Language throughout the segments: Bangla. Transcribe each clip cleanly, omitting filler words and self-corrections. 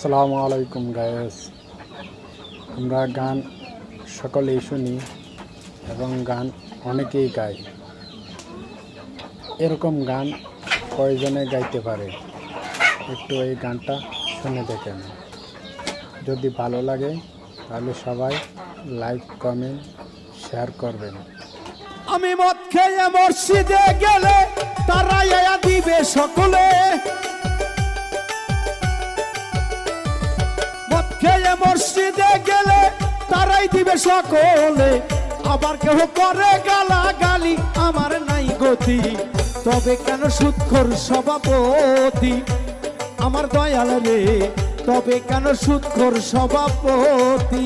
আসসালামু আলাইকুম গায়েস। আমরা গান সকলেই শুনি এবং গান অনেকেই গাই। এরকম গান কয়জনে গাইতে পারে একটু এই গানটা শুনে দেখেন। যদি ভালো লাগে তাহলে সবাই লাইক কমেন্ট শেয়ার করবেন। আমি মদ খেয়ে মসজিদে গেলে তারা ইয়া দিবে সকলে, মদ খেয়ে মসজিদে গেলে তারাই দিবে সকলে। আবার কেহ করে গালাগালি আমার নাই গতি, তবে কেন সুদখোর সভাপতি আমার দয়াল রে, তবে কেন সুদখোর সভাপতি।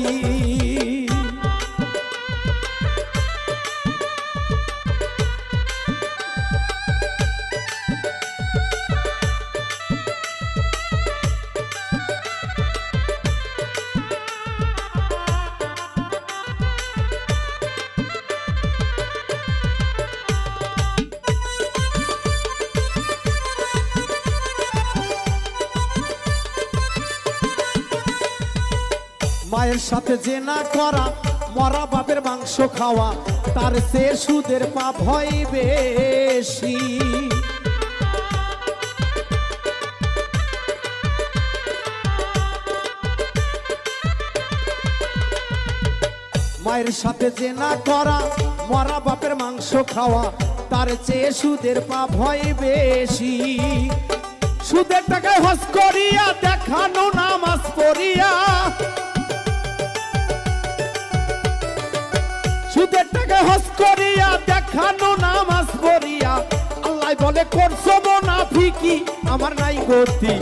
মায়ের সাথে জেনা করা, মরা বাপের মাংস খাওয়া, তার সে সুদের পাপ হয় বেশি। মায়ের সাথে জেনা করা, মরা বাপের মাংস খাওয়া, তার চেয়ে সুদের পাপ হয় বেশি। সুদের টাকায় হজ করিয়া দেখানো নামাজ পড়িয়া, সুদের টাকা হজ করিয়া দেখানো নামাজ পড়িয়া, আল্লাহ বলে করছো মুনাফিকি আমার নাই গতি,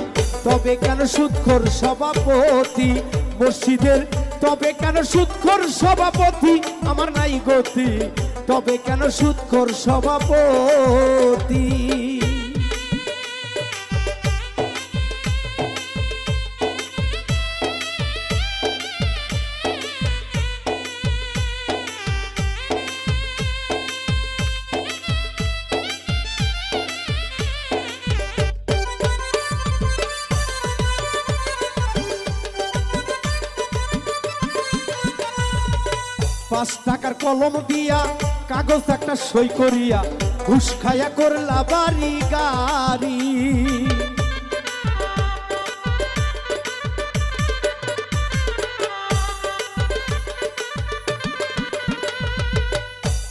তবে কেন সুদখোর সভাপতি মসজিদের, তবে কেন সুদখোর সভাপতি আমার নাই গতি, তবে কেন সুদখোর সভাপতি। পাঁচ টাকার কলম দিয়া কাগজ একটা সই করিয়া, ঘুষ খাইয়া করলা বাড়ি গাড়ি।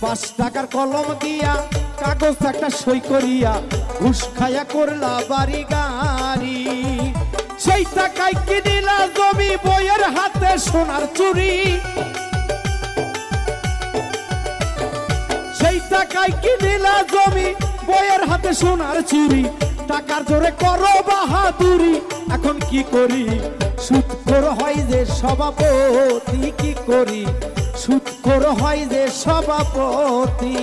পাঁচ টাকার কলম দিয়া কাগজ একটা সই করিয়া, ঘুষ খাইয়া করলা বাড়ি গাড়ি। সেই টাকায় কিনিলা জমি, বইয়ের হাতে সোনার চুরি, সেই টাকায় কিনিলা জমি, বইয়ের হাতে সোনার চুরি। টাকার জোরে করো বাহাদুরি, এখন কি করি সুদখোর হয় যে সভাপতি, কি করি সুদখোর হয় যে সভাপতি।